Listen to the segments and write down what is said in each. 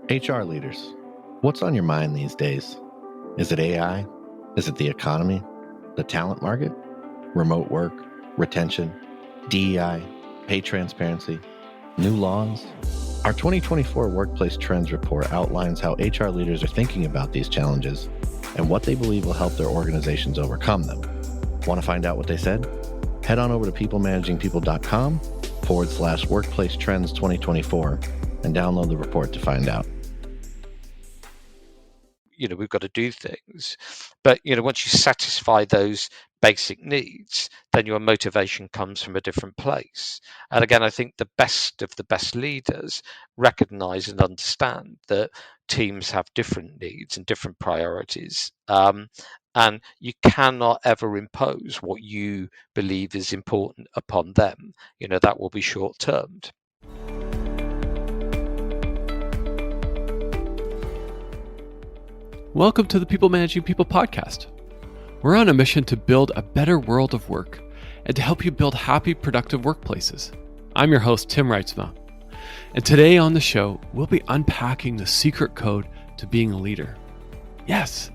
HR leaders, what's on your mind these days? Is it AI? Is it the economy? The talent market? Remote work? Retention? DEI? Pay transparency? New laws? Our 2024 Workplace Trends Report outlines how HR leaders are thinking about these challenges and what they believe will help their organizations overcome them. Want to find out what they said? Head on over to peoplemanagingpeople.com/Workplace Trends 2024 and download the report to find out. We've got to do things, but once you satisfy those basic needs, then your motivation comes from a different place. And again, I think the best of the best leaders recognize and understand that teams have different needs and different priorities, and you cannot ever impose what you believe is important upon them. That will be short-termed. Welcome to the People Managing People podcast. We're on a mission to build a better world of work and to help you build happy, productive workplaces. I'm your host, Tim Reitzma. And today on the show, we'll be unpacking the secret code to being a leader. Yes,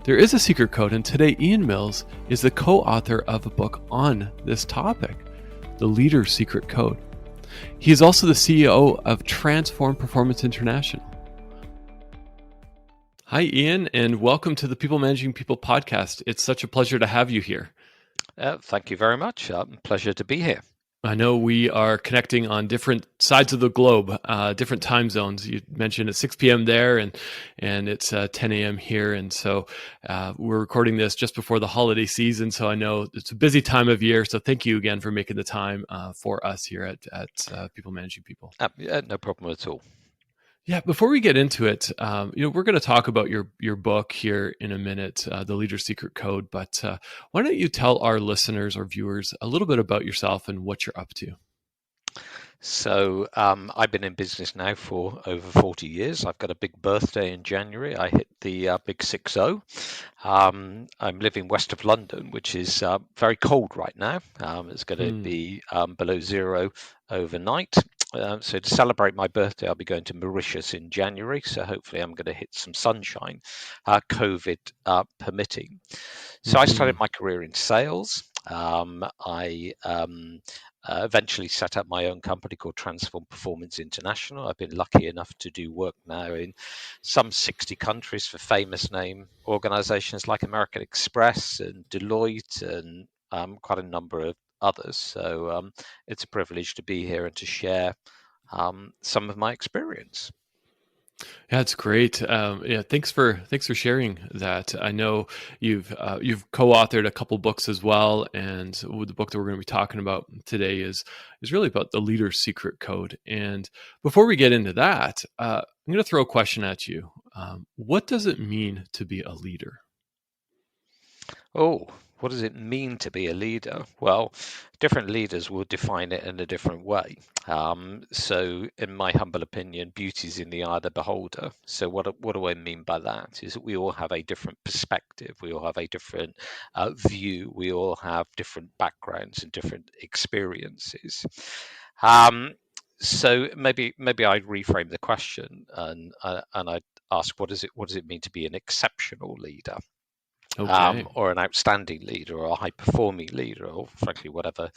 there is a secret code, and today Ian Mills is the co-author of a book on this topic, The Leader's Secret Code. He is also the CEO of Transform Performance International. Hi, Ian, and welcome to the People Managing People podcast. It's such a pleasure to have you here. Thank you very much. Pleasure to be here. I know we are connecting on different sides of the globe, different time zones. You mentioned it's 6 p.m. there, and it's 10 a.m. here. And so we're recording this just before the holiday season. So I know it's a busy time of year. So thank you again for making the time for us here at People Managing People. No problem at all. Yeah, before we get into it, we're going to talk about your book here in a minute, The Leader's Secret Code. But why don't you tell our listeners or viewers a little bit about yourself and what you're up to? So I've been in business now for over 40 years. I've got a big birthday in January. I hit the big 60. I'm living west of London, which is very cold right now. It's going to be below zero overnight. So to celebrate my birthday, I'll be going to Mauritius in January. So hopefully I'm going to hit some sunshine, COVID permitting. So I started my career in sales. I eventually set up my own company called Transform Performance International. I've been lucky enough to do work now in some 60 countries for famous name organizations like American Express and Deloitte and quite a number of others. So it's a privilege to be here and to share some of my experience. Yeah, it's great. Thanks for sharing that. I know you've co-authored a couple books as well, and the book that we're going to be talking about today is really about the Leader's Secret Code. And before we get into that, I'm going to throw a question at you. What does it mean to be a leader? Oh, what does it mean to be a leader? Well, different leaders will define it in a different way. So in my humble opinion, beauty's in the eye of the beholder. So what do I mean by that? Is that we all have a different perspective. We all have a different view. We all have different backgrounds and different experiences. So maybe I'd reframe the question and I'd ask, what does it mean to be an exceptional leader? Okay. Or an outstanding leader or a high-performing leader, or frankly, whatever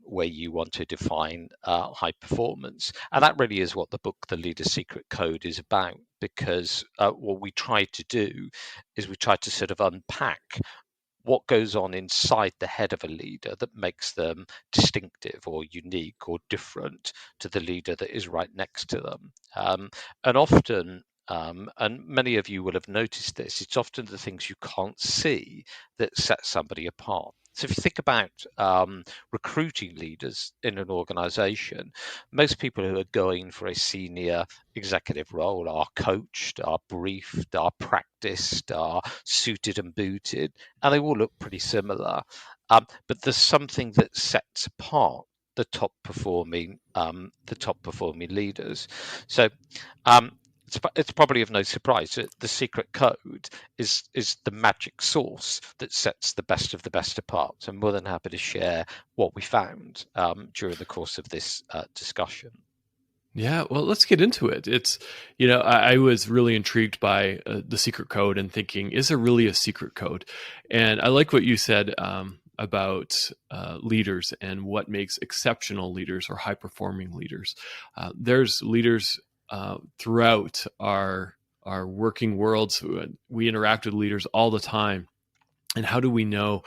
way you want to define high performance. And that really is what the book, The Leader's Secret Code, is about, because what we try to do is we try to sort of unpack what goes on inside the head of a leader that makes them distinctive or unique or different to the leader that is right next to them. And often, and many of you will have noticed this, it's often the things you can't see that set somebody apart. So if you think about recruiting leaders in an organization, most people who are going for a senior executive role are coached, are briefed, are practiced, are suited and booted, and they all look pretty similar. But there's something that sets apart the top performing leaders. So it's probably of no surprise that the secret code is the magic sauce that sets the best of the best apart. So I'm more than happy to share what we found during the course of this discussion. Yeah, well, let's get into it. It's, I was really intrigued by the secret code and thinking, is there really a secret code? And I like what you said about leaders and what makes exceptional leaders or high performing leaders. There's leaders throughout our working worlds. We interact with leaders all the time. And how do we know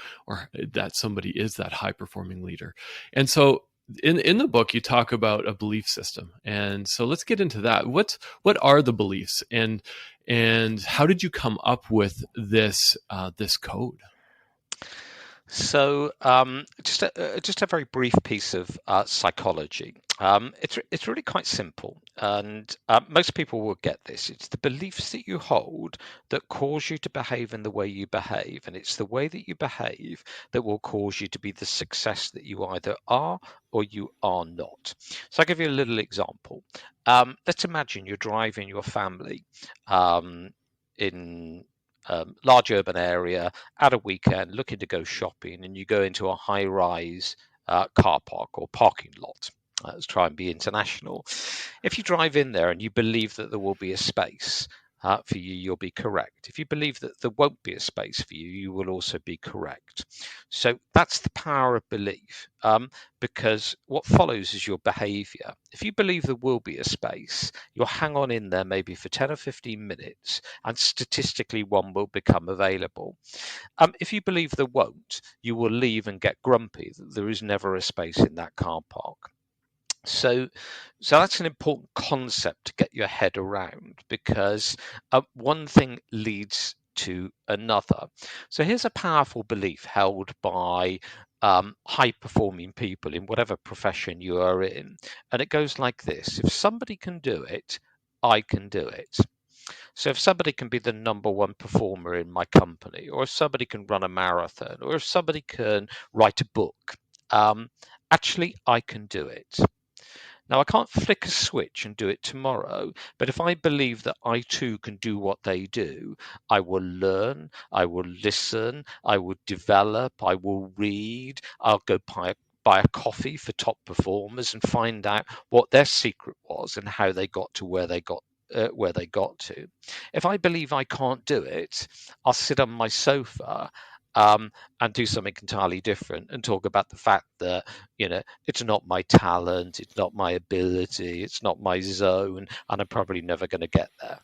that somebody is that high performing leader? And so in the book, you talk about a belief system. And so let's get into that. What are the beliefs, and how did you come up with this code? So just a very brief piece of psychology. It's really quite simple, and most people will get this. It's the beliefs that you hold that cause you to behave in the way you behave, and it's the way that you behave that will cause you to be the success that you either are or you are not. So I'll give you a little example. Let's imagine you're driving your family in large urban area at a weekend looking to go shopping, and you go into a high-rise car park or parking lot. Let's try and be international. If you drive in there and you believe that there will be a space for you, you'll be correct. If you believe that there won't be a space for you, you will also be correct. So that's the power of belief, because what follows is your behavior. If you believe there will be a space, you'll hang on in there maybe for 10 or 15 minutes, and statistically one will become available. If you believe there won't, you will leave and get grumpy that there is never a space in that car park. So that's an important concept to get your head around, because one thing leads to another. So here's a powerful belief held by high-performing people in whatever profession you are in, and it goes like this: if somebody can do it, I can do it. So if somebody can be the number one performer in my company, or if somebody can run a marathon, or if somebody can write a book, actually I can do it. Now, I can't flick a switch and do it tomorrow, but if I believe that I too can do what they do, I will learn, I will listen, I will develop, I will read, I'll go buy a coffee for top performers and find out what their secret was and how they got to where they got to. If I believe I can't do it, I'll sit on my sofa and do something entirely different and talk about the fact that, it's not my talent, it's not my ability, it's not my zone, and I'm probably never going to get there.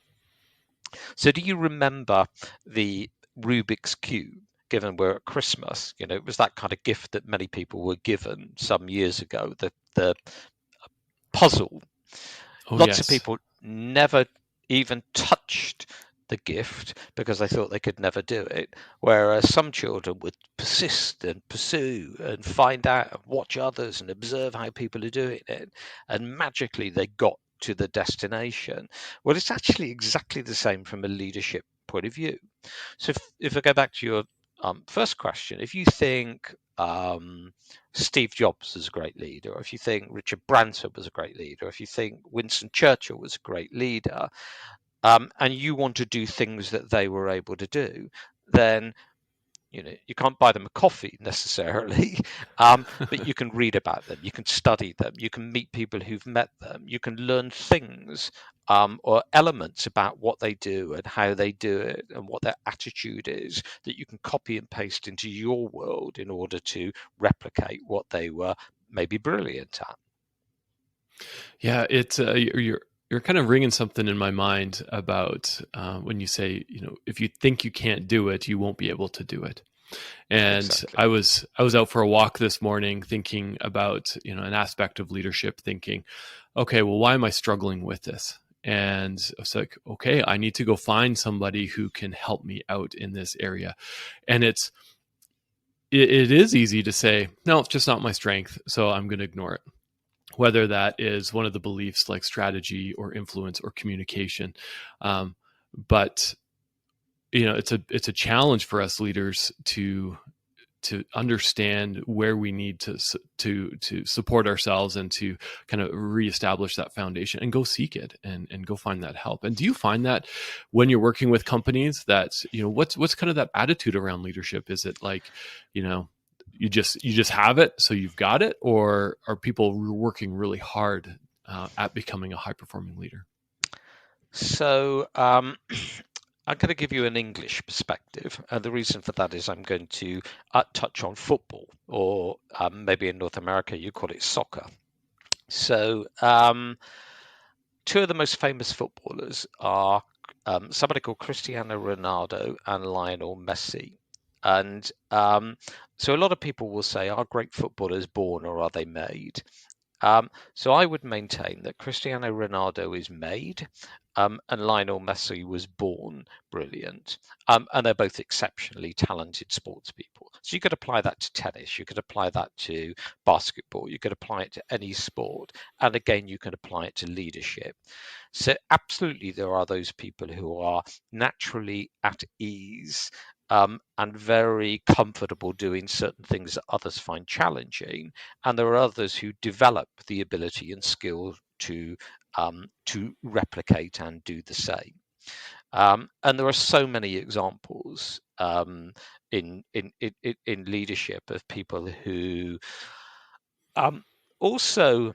So do you remember the Rubik's Cube? Given we're at Christmas, it was that kind of gift that many people were given some years ago, the puzzle. Lots of people never even touched the gift because they thought they could never do it, whereas some children would persist and pursue and find out and watch others and observe how people are doing it, and magically they got to the destination. Well, it's actually exactly the same from a leadership point of view. So if I go back to your first question, if you think Steve Jobs was a great leader, or if you think Richard Branson was a great leader, or if you think Winston Churchill was a great leader, and you want to do things that they were able to do, then you can't buy them a coffee necessarily, but you can read about them, you can study them, you can meet people who've met them, you can learn things or elements about what they do and how they do it and what their attitude is that you can copy and paste into your world in order to replicate what they were maybe brilliant at. Yeah, it's you're kind of ringing something in my mind about when you say, if you think you can't do it, you won't be able to do it. And exactly. I was out for a walk this morning thinking about, an aspect of leadership, thinking, okay, well, why am I struggling with this? And I was like, okay, I need to go find somebody who can help me out in this area. And it is easy to say, no, it's just not my strength, so I'm going to ignore it. Whether that is one of the beliefs like strategy or influence or communication. But, it's a challenge for us leaders to understand where we need to support ourselves and to kind of reestablish that foundation and go seek it and go find that help. And do you find that when you're working with companies that, what's kind of that attitude around leadership? Is it like, you just have it, so you've got it, or are people working really hard at becoming a high-performing leader? So I'm going to give you an English perspective. And the reason for that is I'm going to touch on football, or maybe in North America, you call it soccer. So two of the most famous footballers are somebody called Cristiano Ronaldo and Lionel Messi. And so a lot of people will say, are great footballers born or are they made? So I would maintain that Cristiano Ronaldo is made, and Lionel Messi was born brilliant. And they're both exceptionally talented sports people. So you could apply that to tennis, you could apply that to basketball, you could apply it to any sport. And again, you can apply it to leadership. So absolutely, there are those people who are naturally at ease and very comfortable doing certain things that others find challenging. And there are others who develop the ability and skill to replicate and do the same. And there are so many examples in leadership of people who also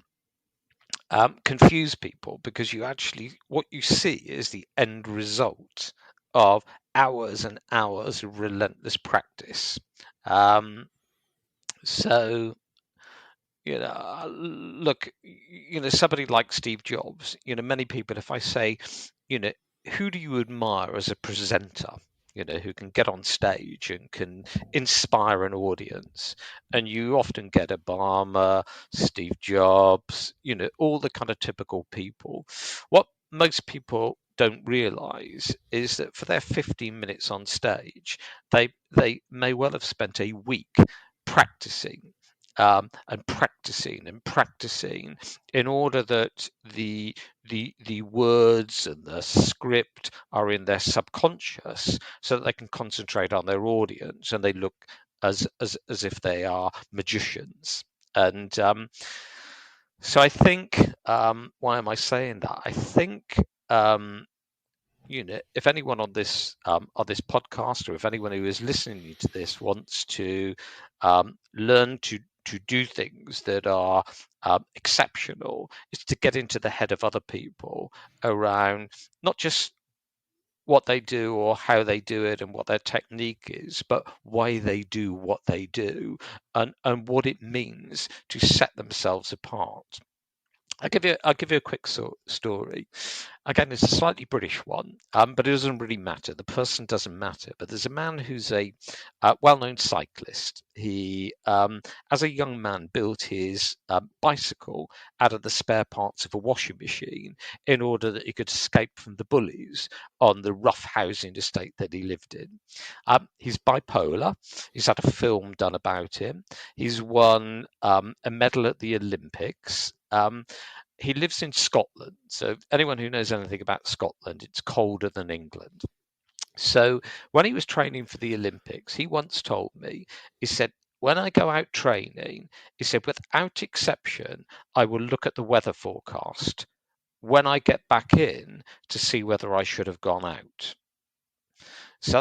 confuse people, because what you see is the end result of hours and hours of relentless practice. So, look, somebody like Steve Jobs, many people, if I say, who do you admire as a presenter, who can get on stage and can inspire an audience? And you often get Obama, Steve Jobs, all the kind of typical people. What most people don't realize is that for their 15 minutes on stage, they may well have spent a week practicing and practicing in order that the words and the script are in their subconscious, so that they can concentrate on their audience and they look as if they are magicians. And so I think, why am I saying that? I think if anyone on this podcast, or if anyone who is listening to this wants to learn to do things that are exceptional, is to get into the head of other people around not just what they do or how they do it and what their technique is, but why they do what they do and what it means to set themselves apart. I'll give you a quick story. Again, it's a slightly British one, but it doesn't really matter. The person doesn't matter. But there's a man who's a well-known cyclist. He, as a young man, built his bicycle out of the spare parts of a washing machine in order that he could escape from the bullies on the rough housing estate that he lived in. He's bipolar. He's had a film done about him. He's won a medal at the Olympics. He lives in Scotland. So anyone who knows anything about Scotland, it's colder than England. So when he was training for the Olympics, he once told me, he said, when I go out training, he said, without exception, I will look at the weather forecast when I get back in to see whether I should have gone out. So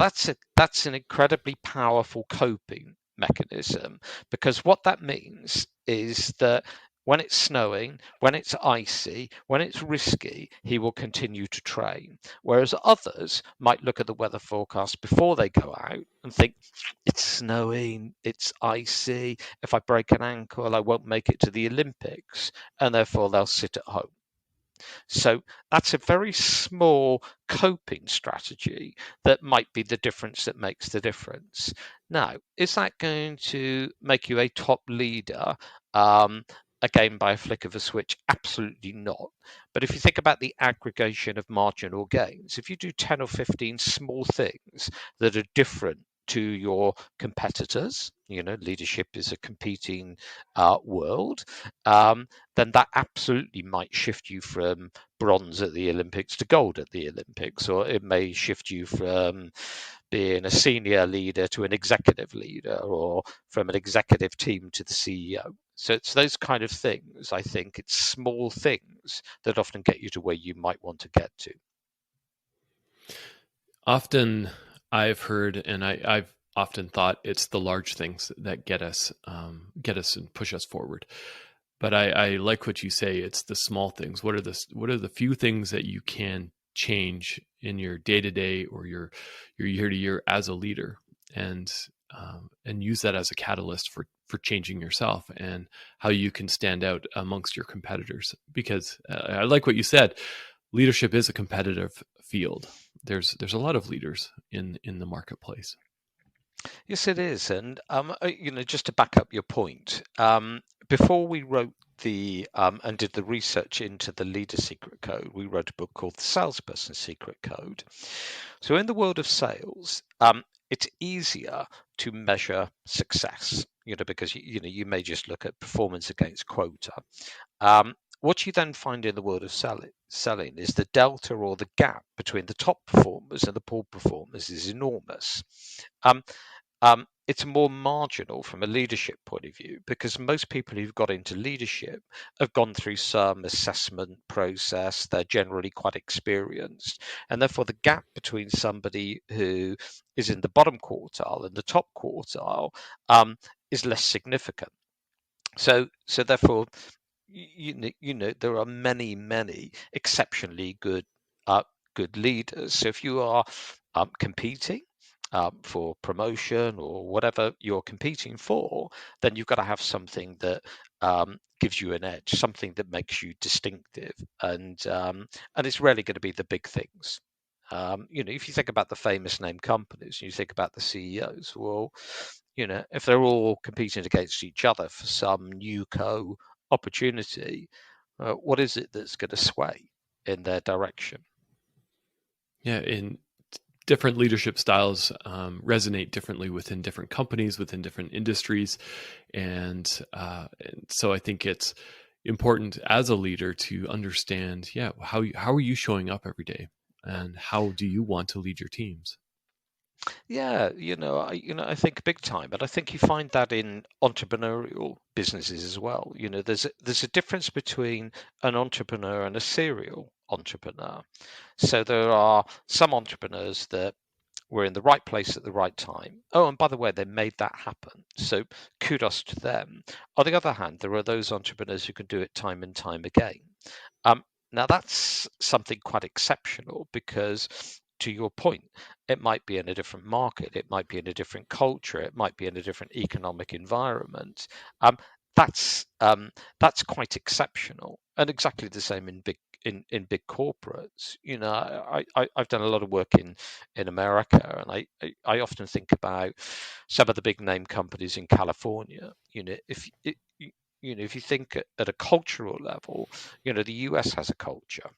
that's an incredibly powerful coping mechanism, because what that means is that when it's snowing, when it's icy, when it's risky, he will continue to train. Whereas others might look at the weather forecast before they go out and think, it's snowing, it's icy, if I break an ankle, I won't make it to the Olympics, and therefore they'll sit at home. So that's a very small coping strategy that might be the difference that makes the difference. Now, is that going to make you a top leader? Again, by a flick of a switch? Absolutely not. But if you think about the aggregation of marginal gains, if you do 10 or 15 small things that are different to your competitors, leadership is a competing world, then that absolutely might shift you from bronze at the Olympics to gold at the Olympics, or it may shift you from being a senior leader to an executive leader, or from an executive team to the CEO. So it's those kind of things. I think it's small things that often get you to where you might want to get to. Often I've heard, and I've often thought, it's the large things that get us and push us forward. But I like what you say. It's the small things. What are the few things that you can change in your day to day or your year to year as a leader, and use that as a catalyst for changing yourself and how you can stand out amongst your competitors. Because I like what you said. Leadership is a competitive field. There's a lot of leaders in the marketplace. Yes, it is. And just to back up your point, before we wrote and did the research into the Leader Secret Code, we wrote a book called The Salesperson Secret Code. So in the world of sales, it's easier to measure success, because you may just look at performance against quota. What you then find in the world of selling is the delta or the gap between the top performers and the poor performers is enormous. It's more marginal from a leadership point of view, because most people who've got into leadership have gone through some assessment process. They're generally quite experienced, and therefore the gap between somebody who is in the bottom quartile and the top quartile is less significant. So therefore, there are many exceptionally good leaders. So if you are competing for promotion or whatever you're competing for, then you've got to have something that gives you an edge, something that makes you distinctive, and it's rarely going to be the big things. If you think about the famous name companies, you think about the CEOs. Well, if they're all competing against each other for some new opportunity, what is it that's going to sway in their direction? Yeah, in different leadership styles resonate differently within different companies, within different industries, and so I think it's important as a leader to understand, how are you showing up every day, and how do you want to lead your teams? Yeah, I think big time, but I think you find that in entrepreneurial businesses as well. There's a difference between an entrepreneur and a serial entrepreneur. So there are some entrepreneurs that were in the right place at the right time. Oh, and by the way, they made that happen. So kudos to them. On the other hand, there are those entrepreneurs who can do it time and time again. Now that's something quite exceptional, because to your point, it might be in a different market, it might be in a different culture, it might be in a different economic environment. That's quite exceptional, and exactly the same in big corporates. I've done a lot of work in America, and I often think about some of the big name companies in California. If you think at a cultural level, the US has a culture.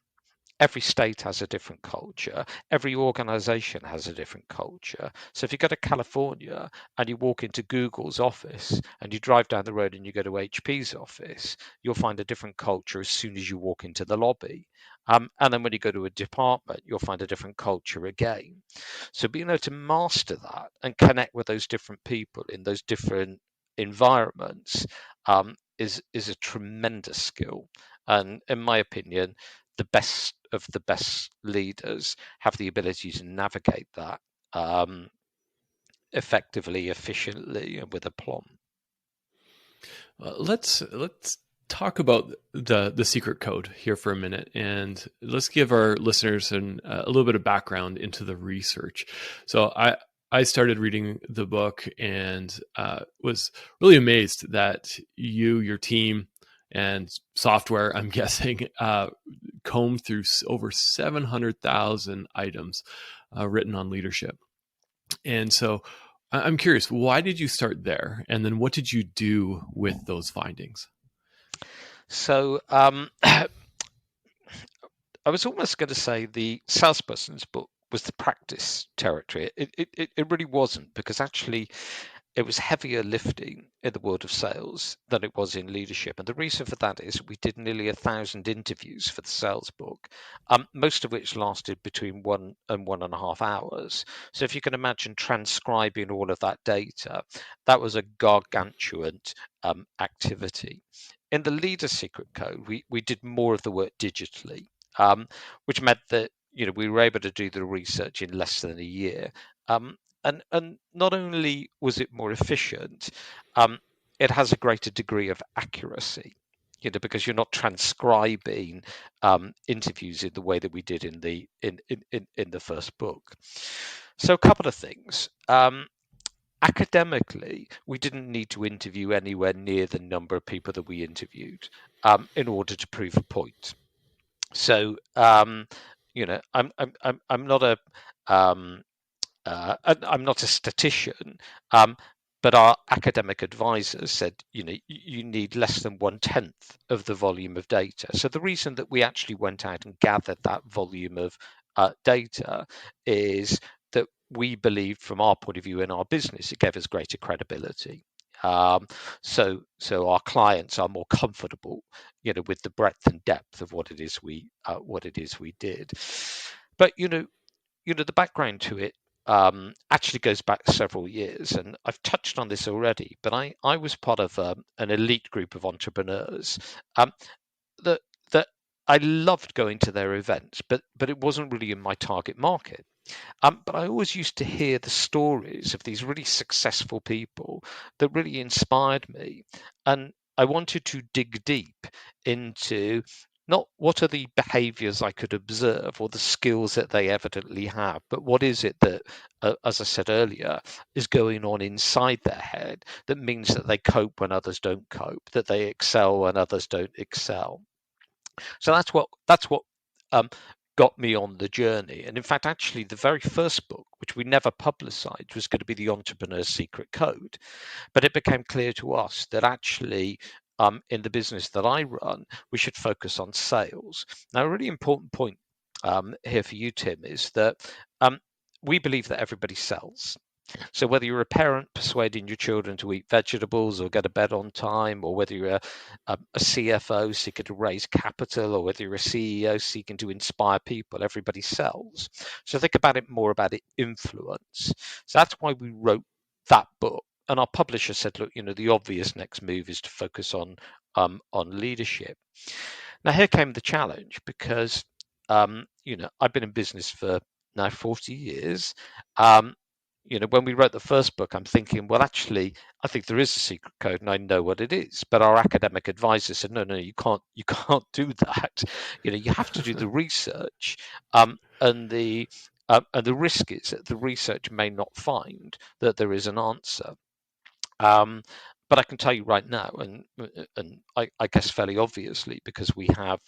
Every state has a different culture. Every organization has a different culture. So if you go to California and you walk into Google's office, and you drive down the road and you go to HP's office, you'll find a different culture as soon as you walk into the lobby. And then when you go to a department, you'll find a different culture again. So being able to master that and connect with those different people in those different environments is a tremendous skill. And in my opinion, the best of the best leaders have the ability to navigate that effectively, efficiently, and with aplomb. Let's talk about the secret code here for a minute, and let's give our listeners a little bit of background into the research. So I started reading the book and was really amazed that your team, and software, I'm guessing, combed through over 700,000 items written on leadership. And so I'm curious, why did you start there? And then what did you do with those findings? So I was almost going to say the salesperson's book was the practice territory. It really wasn't, because actually it was heavier lifting in the world of sales than it was in leadership. And the reason for that is we did nearly 1,000 interviews for the sales book, most of which lasted between 1 and 1.5 hours. So if you can imagine transcribing all of that data, that was a gargantuan activity. In the Leader Secret Code, we did more of the work digitally, which meant that we were able to do the research in less than a year. And not only was it more efficient, it has a greater degree of accuracy. because you're not transcribing interviews in the way that we did in the first book. So a couple of things. Academically, we didn't need to interview anywhere near the number of people that we interviewed in order to prove a point. So I'm not a I'm not a statistician, but our academic advisors said, you need less than 1/10 of the volume of data. So the reason that we actually went out and gathered that volume of data is that we believed, from our point of view in our business, it gave us greater credibility. So our clients are more comfortable, with the breadth and depth of what it is we did. But the background to it actually goes back several years, and I've touched on this already. But I was part of an elite group of entrepreneurs that I loved going to their events, but it wasn't really in my target market. But I always used to hear the stories of these really successful people that really inspired me, and I wanted to dig deep into not what are the behaviors I could observe or the skills that they evidently have, but what is it that, as I said earlier, is going on inside their head that means that they cope when others don't cope, that they excel when others don't excel. So that's what got me on the journey. And in fact, actually, the very first book, which we never publicized, was going to be The Entrepreneur's Secret Code. But it became clear to us that actually, in the business that I run, we should focus on sales. Now, a really important point here for you, Tim, is that we believe that everybody sells. So whether you're a parent persuading your children to eat vegetables or go to bed on time, or whether you're a CFO seeking to raise capital, or whether you're a CEO seeking to inspire people, everybody sells. So think about it more about influence. So that's why we wrote that book. And our publisher said, look, the obvious next move is to focus on leadership. Now, here came the challenge, because, I've been in business for now 40 years. When we wrote the first book, I'm thinking, well, actually, I think there is a secret code and I know what it is. But our academic advisor said, no, you can't do that. You have to do the research. And the risk is that the research may not find that there is an answer. But I can tell you right now, and I guess fairly obviously, because we have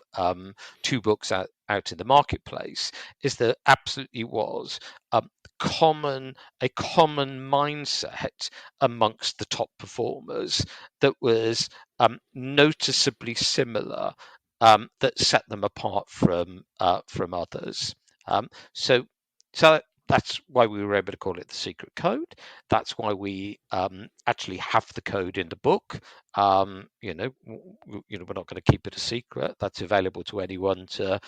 2 books out in the marketplace, is there absolutely was a common mindset amongst the top performers that was noticeably similar, that set them apart from others. So that's why we were able to call it The Secret Code. That's why we actually have the code in the book. We're not going to keep it a secret. That's available to anyone to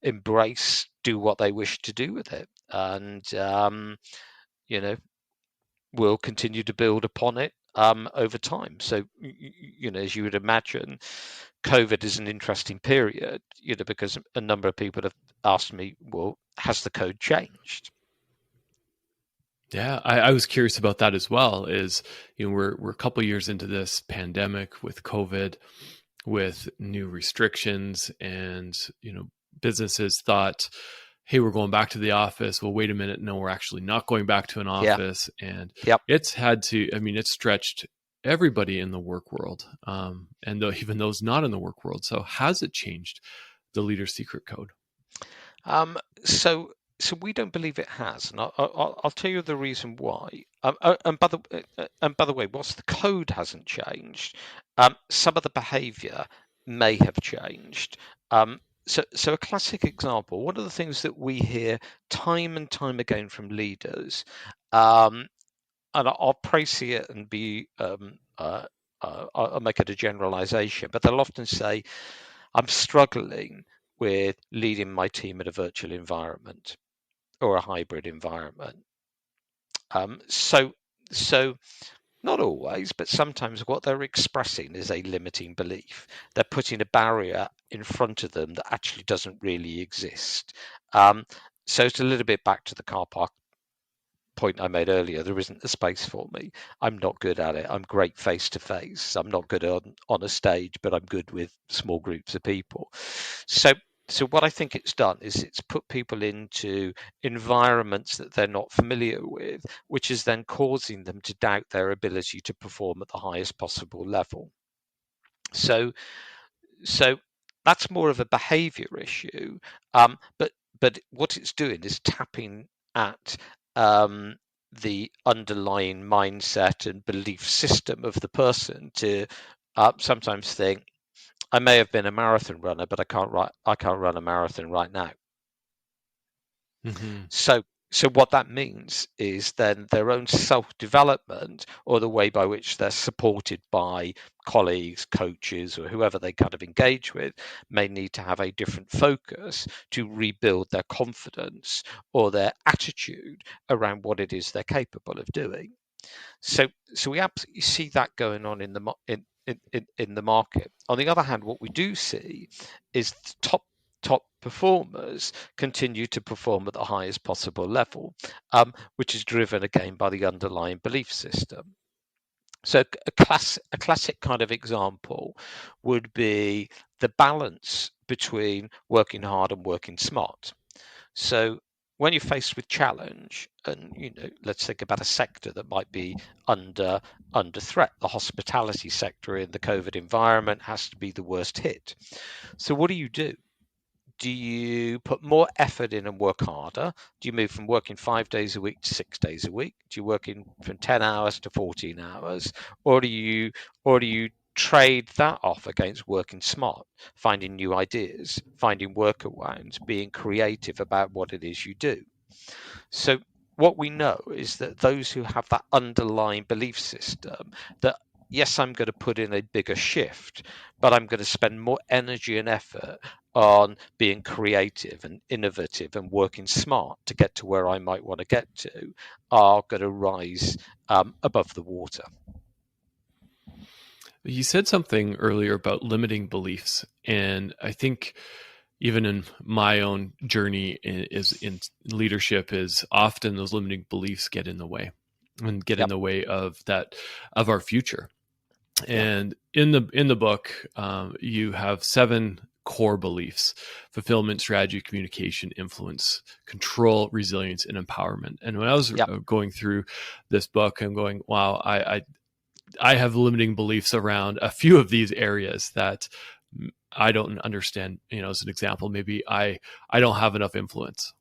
embrace, do what they wish to do with it. And, we'll continue to build upon it over time. So, as you would imagine, COVID is an interesting period, because a number of people have asked me, well, has the code changed? Yeah, I was curious about that as well. Is we're a couple of years into this pandemic with COVID, with new restrictions, and businesses thought, hey, we're going back to the office. Well, wait a minute, no, we're actually not going back to an office. Yeah. And it's had to. It's stretched everybody in the work world, and even those not in the work world. So has it changed the Leader's Secret Code? So we don't believe it has, and I'll tell you the reason why. And by the way, whilst the code hasn't changed, some of the behaviour may have changed. So a classic example. One of the things that we hear time and time again from leaders, and I'll praise it and be I'll make it a generalisation, but they'll often say, "I'm struggling with leading my team in a virtual environment or a hybrid environment." So not always, but sometimes what they're expressing is a limiting belief. They're putting a barrier in front of them that actually doesn't really exist. So it's a little bit back to the car park point I made earlier, there isn't the space for me. I'm not good at it. I'm great face to face. I'm not good on a stage, but I'm good with small groups of people. So what I think it's done is it's put people into environments that they're not familiar with, which is then causing them to doubt their ability to perform at the highest possible level. So that's more of a behavior issue, but what it's doing is tapping at the underlying mindset and belief system of the person to sometimes think, I may have been a marathon runner, but I can't run a marathon right now. Mm-hmm. So what that means is then their own self-development, or the way by which they're supported by colleagues, coaches, or whoever they kind of engage with, may need to have a different focus to rebuild their confidence or their attitude around what it is they're capable of doing. So we absolutely see that going on in the market. On the other hand, what we do see is top performers continue to perform at the highest possible level, which is driven again by the underlying belief system. So a classic kind of example would be the balance between working hard and working smart. So when you're faced with challenge, and let's think about a sector that might be under threat. The hospitality sector in the COVID environment has to be the worst hit. So what do? Do you put more effort in and work harder? Do you move from working 5 days a week to 6 days a week? Do you work in from 10 hours to 14 hours? Or do you trade that off against working smart, finding new ideas, finding workarounds, being creative about what it is you do? So what we know is that those who have that underlying belief system that, yes, I'm going to put in a bigger shift, but I'm going to spend more energy and effort on being creative and innovative and working smart to get to where I might want to get to, are going to rise above the water. You said something earlier about limiting beliefs, and I think even in my own journey is in leadership, is often those limiting beliefs get in the way and get in the way of our future. And in the book, you have 7 core beliefs: fulfillment, strategy, communication, influence, control, resilience, and empowerment. And when I was going through this book, I'm going, wow, I have limiting beliefs around a few of these areas that I don't understand. As an example, maybe I don't have enough influence.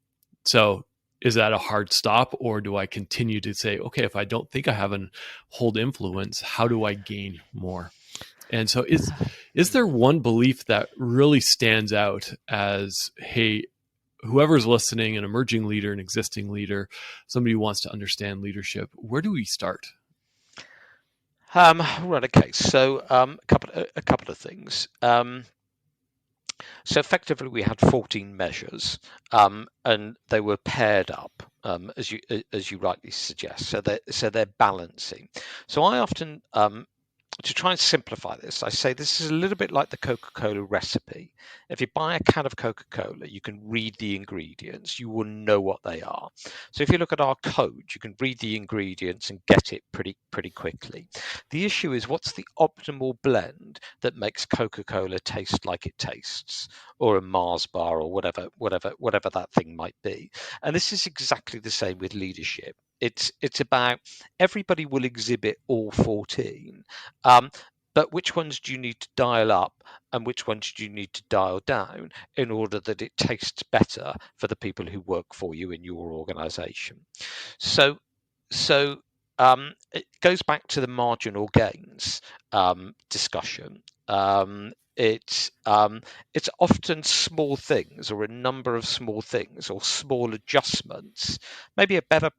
So is that a hard stop, or do I continue to say, okay, if I don't think I have an hold influence, how do I gain more? And so is there one belief that really stands out as, hey, whoever's listening, an emerging leader, an existing leader, somebody who wants to understand leadership, where do we start? Right. Okay. So a couple of things. So effectively, we had 14 measures, and they were paired up, as you rightly suggest. So they're balancing. So I often, to try and simplify this, I say this is a little bit like the Coca-Cola recipe. If you buy a can of Coca-Cola, you can read the ingredients. You will know what they are. So if you look at our code, you can read the ingredients and get it pretty quickly. The issue is, what's the optimal blend that makes Coca-Cola taste like it tastes, or a Mars bar, or whatever that thing might be. And this is exactly the same with leadership. It's about, everybody will exhibit all 14, but which ones do you need to dial up and which ones do you need to dial down in order that it tastes better for the people who work for you in your organization? So it goes back to the marginal gains discussion. It's often small things, or a number of small things, or small adjustments. Maybe a better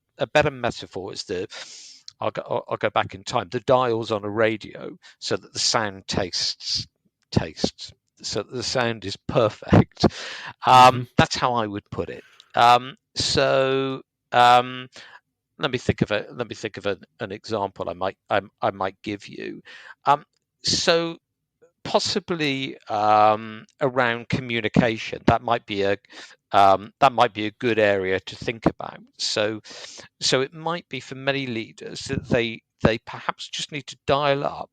metaphor is I'll go back in time, the dials on a radio, so that the sound tastes, so that the sound is perfect. That's how I would put it. Let me think of an example I might give you. So possibly around communication. That might be a good area to think about. So it might be for many leaders that they perhaps just need to dial up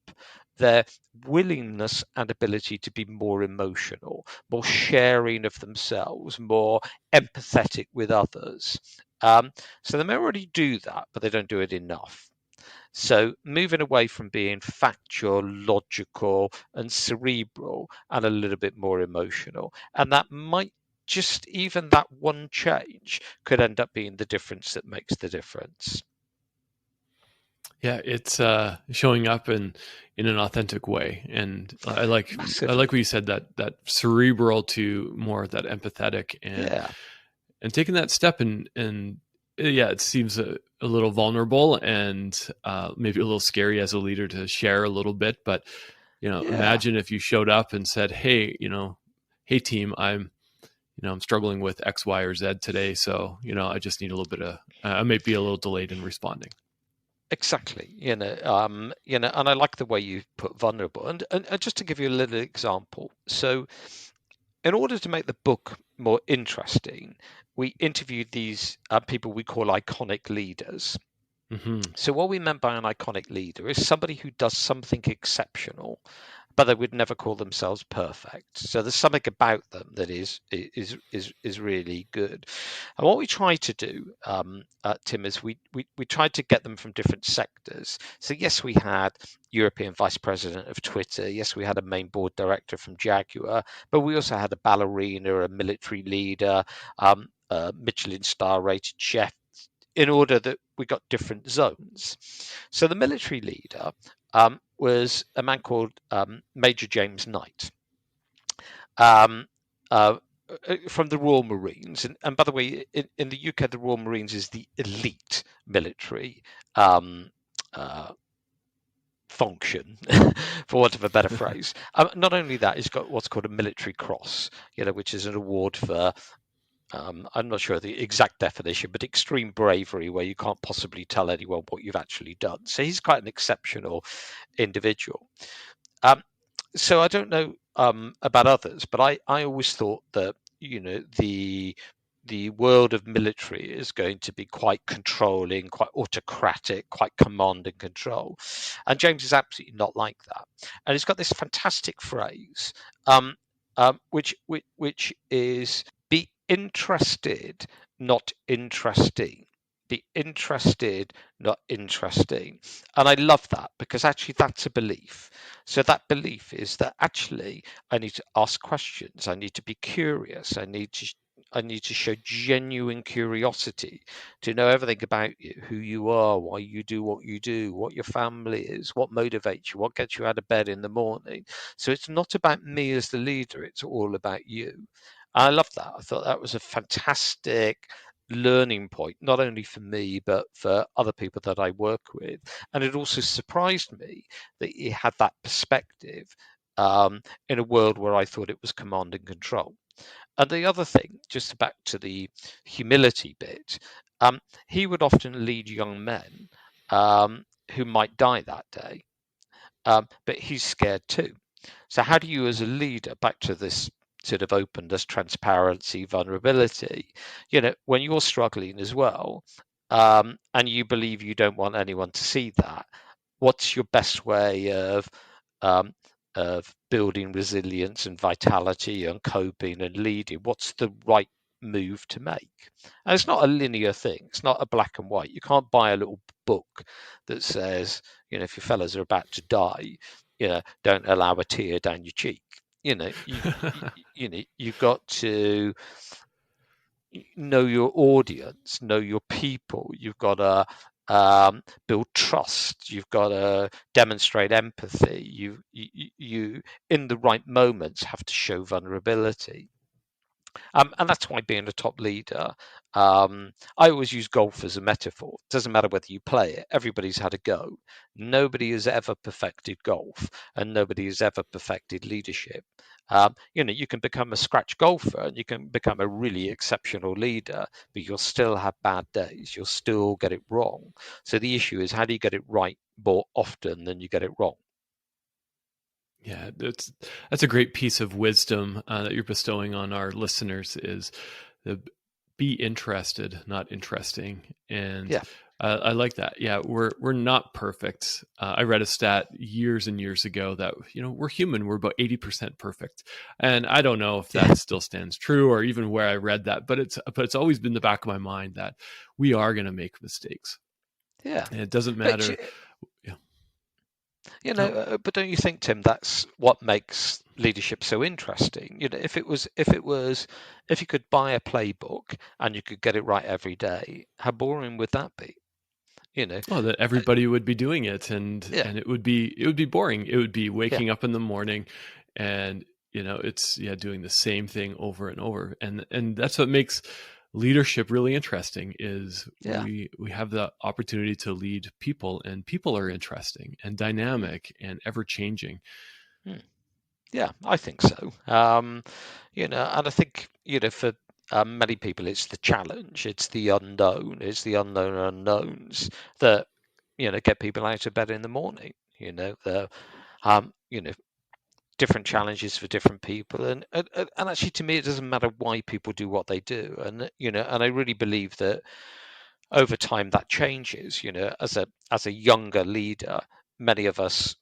their willingness and ability to be more emotional, more sharing of themselves, more empathetic with others. So they may already do that, but they don't do it enough. So moving away from being factual, logical, and cerebral, and a little bit more emotional. And that might just, even that one change could end up being the difference that makes the difference. Yeah, it's showing up in an authentic way, and I like Massively. what you said, that cerebral to more of that empathetic, and taking that step, and yeah, it seems a little vulnerable and maybe a little scary as a leader to share a little bit, but imagine if you showed up and said, hey, hey team, I'm struggling with X, Y, or Z today, so I just need a little bit of I might be a little delayed in responding. Exactly, and I like the way you put vulnerable. And just to give you a little example, so in order to make the book more interesting, we interviewed these people we call iconic leaders. Mm-hmm. So what we meant by an iconic leader is somebody who does something exceptional, but they would never call themselves perfect. So there's something about them that is really good. And what we try to do, Tim, is we tried to get them from different sectors. So yes, we had European Vice President of Twitter. Yes, we had a main board director from Jaguar, but we also had a ballerina, a military leader, a Michelin star rated chef, in order that we got different zones. So the military leader was a man called Major James Knight from the Royal Marines. And by the way, in the UK, the Royal Marines is the elite military function, for want of a better phrase. Not only that, he's got what's called a military cross, which is an award for I'm not sure the exact definition, but extreme bravery, where you can't possibly tell anyone what you've actually done. So he's quite an exceptional individual. So I don't know about others, but I always thought that the world of military is going to be quite controlling, quite autocratic, quite command and control. And James is absolutely not like that. And he's got this fantastic phrase, which is, be interested, not interesting. Be interested, not interesting. And I love that, because actually that's a belief. So that belief is that actually I need to ask questions. I need to be curious. I need to show genuine curiosity, to know everything about you, who you are, why you do, what your family is, what motivates you, what gets you out of bed in the morning. So it's not about me as the leader, it's all about you. I love that. I thought that was a fantastic learning point, not only for me, but for other people that I work with. And it also surprised me that he had that perspective in a world where I thought it was command and control. And the other thing, just back to the humility bit, he would often lead young men who might die that day, but he's scared too. So how do you, as a leader, back to this sort of openness, transparency, vulnerability, when you're struggling as well, and you believe you don't want anyone to see that, what's your best way of building resilience and vitality and coping and leading? What's the right move to make? And it's not a linear thing. It's not a black and white. You can't buy a little book that says, if your fellas are about to die, don't allow a tear down your cheek. You've got to know your audience, know your people. You've got to build trust. You've got to demonstrate empathy. You in the right moments have to show vulnerability. And that's why, being a top leader, I always use golf as a metaphor. It doesn't matter whether you play it. Everybody's had a go. Nobody has ever perfected golf, and nobody has ever perfected leadership. You can become a scratch golfer and you can become a really exceptional leader, but you'll still have bad days. You'll still get it wrong. So the issue is, how do you get it right more often than you get it wrong? Yeah, that's a great piece of wisdom that you're bestowing on our listeners is the be interested, not interesting. And Yeah. I like that. Yeah, we're not perfect. I read a stat years and years ago that we're human. We're about 80% perfect, and I don't know if that still stands true or even where I read that, but it's always been in the back of my mind that we are going to make mistakes. Yeah. And it doesn't But matter. Yeah. but don't you think, Tim, that's what makes leadership so interesting? If you could buy a playbook and you could get it right every day, how boring would that be? Oh, that everybody would be doing it, and Yeah. it would be boring. It would be Yeah. waking up in the morning, and it's doing the same thing over and over, and that's what makes leadership really interesting. Is Yeah. we have the opportunity to lead people, and people are interesting and dynamic and ever changing. Yeah, I think so. And I think for many people, it's the challenge, it's the unknown, it's the unknown unknowns that get people out of bed in the morning. The different challenges for different people, and actually, to me, it doesn't matter why people do what they do, and and I really believe that over time that changes. As a younger leader, many of us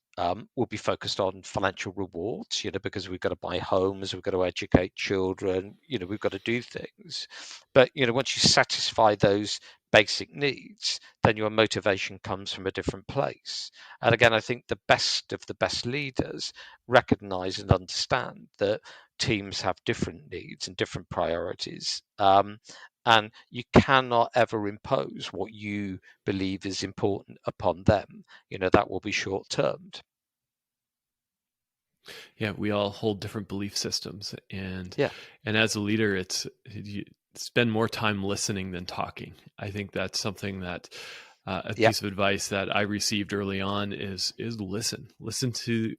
will be focused on financial rewards, because we've got to buy homes, we've got to educate children, we've got to do things. But once you satisfy those basic needs, then your motivation comes from a different place. And again, I think the best of the best leaders recognize and understand that teams have different needs and different priorities. And you cannot ever impose what you believe is important upon them. That will be short-termed. Yeah, we all hold different belief systems, and Yeah. and as a leader, you spend more time listening than talking. I think that's something that a Yeah. piece of advice that I received early on is listen to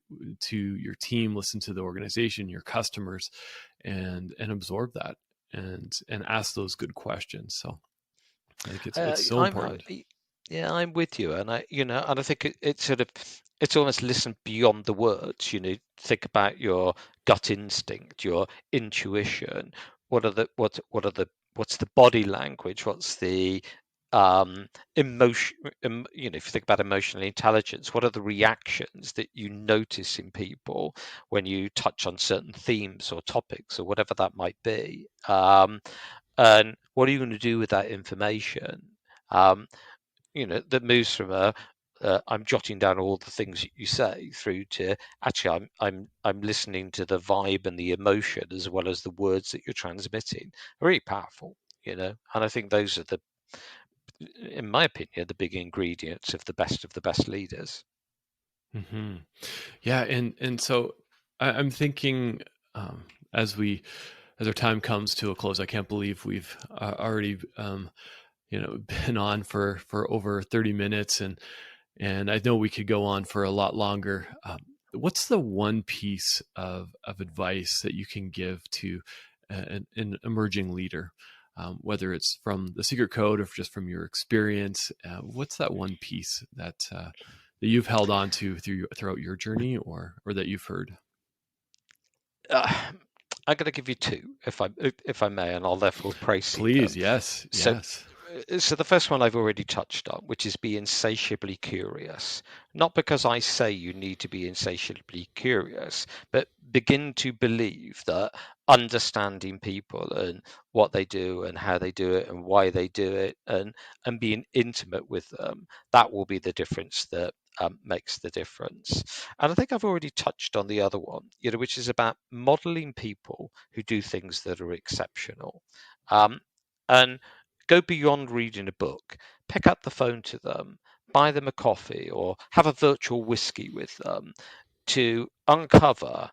your team, listen to the organization, your customers, and absorb that and ask those good questions. So I think it's so important. I'm with you, and I think it's sort of, it's almost listen beyond the words. Think about your gut instinct, your intuition. What's the body language? What's the emotion? If you think about emotional intelligence, what are the reactions that you notice in people when you touch on certain themes or topics or whatever that might be? And what are you going to do with that information? That moves from I'm jotting down all the things you say through to actually I'm listening to the vibe and the emotion as well as the words that you're transmitting. Really powerful, and I think those are in my opinion, the big ingredients of the best leaders. Mm-hmm. Yeah, and so I'm thinking as our time comes to a close, I can't believe we've already been on for over 30 minutes, and I know we could go on for a lot longer. What's the one piece of advice that you can give to an emerging leader, whether it's from the Secret Code or just from your experience? What's that one piece that you've held on to throughout your journey, or that you've heard? I'm going to give you two, if I may, and I'll therefore praise them. Please, yes. So the first one I've already touched on, which is be insatiably curious. Not because I say you need to be insatiably curious, but begin to believe that understanding people and what they do and how they do it and why they do it and being intimate with them, that will be the difference that makes the difference. And I think I've already touched on the other one, which is about modeling people who do things that are exceptional. And go beyond reading a book, pick up the phone to them, buy them a coffee or have a virtual whiskey with them to uncover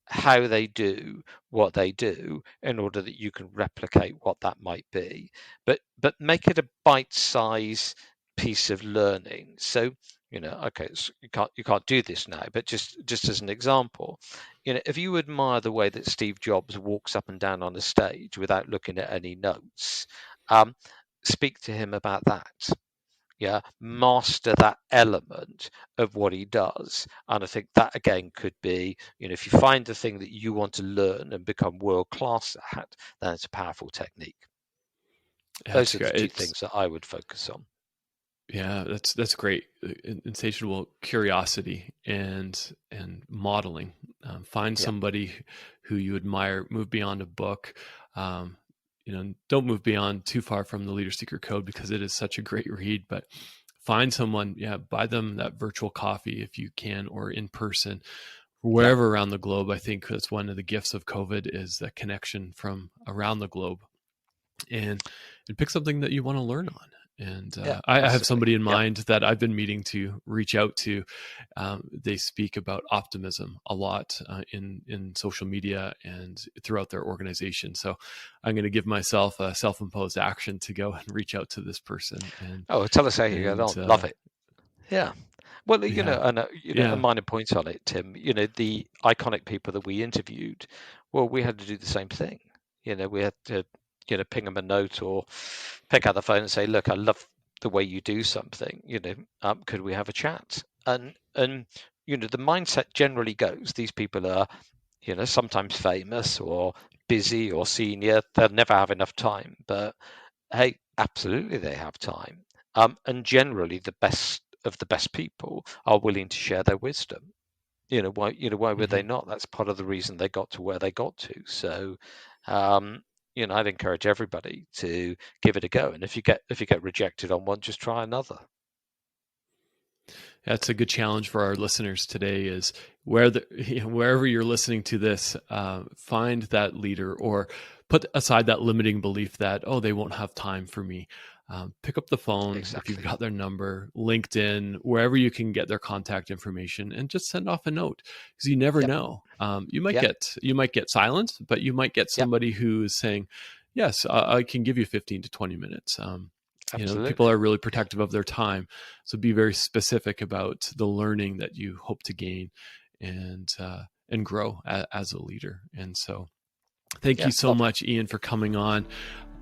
how they do what they do in order that you can replicate what that might be. But make it a bite-size piece of learning. So, okay, so you can't do this now, but just as an example, if you admire the way that Steve Jobs walks up and down on a stage without looking at any notes, speak to him about that. master that element of what he does. And I think that again could be, if you find the thing that you want to learn and become world class at, then it's a powerful technique. Those are the two things that I would focus on. Yeah, that's great. Insatiable curiosity and modeling. Find somebody who you admire. Move beyond a book. Don't move beyond too far from the Leader Secret Code, because it is such a great read. But find someone. Buy them that virtual coffee if you can, or in person, wherever around the globe. I think that's one of the gifts of COVID, is that connection from around the globe, and pick something that you want to learn on. And I have somebody in mind that I've been meaning to reach out to. They speak about optimism a lot in social media and throughout their organization. So I'm going to give myself a self-imposed action to go and reach out to this person. Tell us how you get on. Love it. Yeah. Well, a minor point on it, Tim. The iconic people that we interviewed, well, we had to do the same thing. We had to ping them a note or pick up the phone and say, look, I love the way you do something, could we have a chat? And the mindset generally goes, these people are, sometimes famous or busy or senior, they'll never have enough time, but hey, absolutely they have time. And generally the best of the best people are willing to share their wisdom. Why would they not? That's part of the reason they got to where they got to. So, I'd encourage everybody to give it a go. And if you get rejected on one, just try another. That's a good challenge for our listeners today, is wherever you're listening to this, find that leader, or put aside that limiting belief that, they won't have time for me. Pick up the phone if you've got their number, LinkedIn, wherever you can get their contact information, and just send off a note, because you never know. You might get silence, but you might get somebody who is saying, yes, I can give you 15 to 20 minutes. People are really protective of their time. So be very specific about the learning that you hope to gain and grow as a leader. And so thank you so much, Ian, for coming on.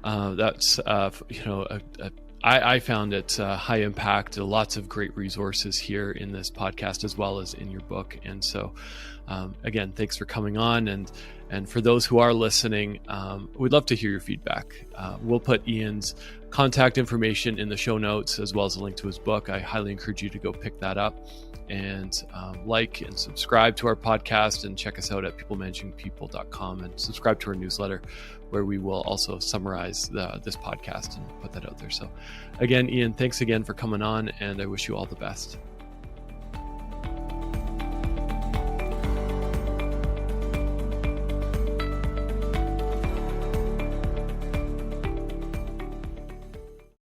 That's, I found it high impact, lots of great resources here in this podcast, as well as in your book. And so, again, thanks for coming on. And for those who are listening, we'd love to hear your feedback. We'll put Ian's contact information in the show notes, as well as a link to his book. I highly encourage you to go pick that up, and like and subscribe to our podcast, and check us out at peoplemanagingpeople.com, and subscribe to our newsletter, where we will also summarize this podcast and put that out there. So again, Ian, thanks again for coming on, and I wish you all the best.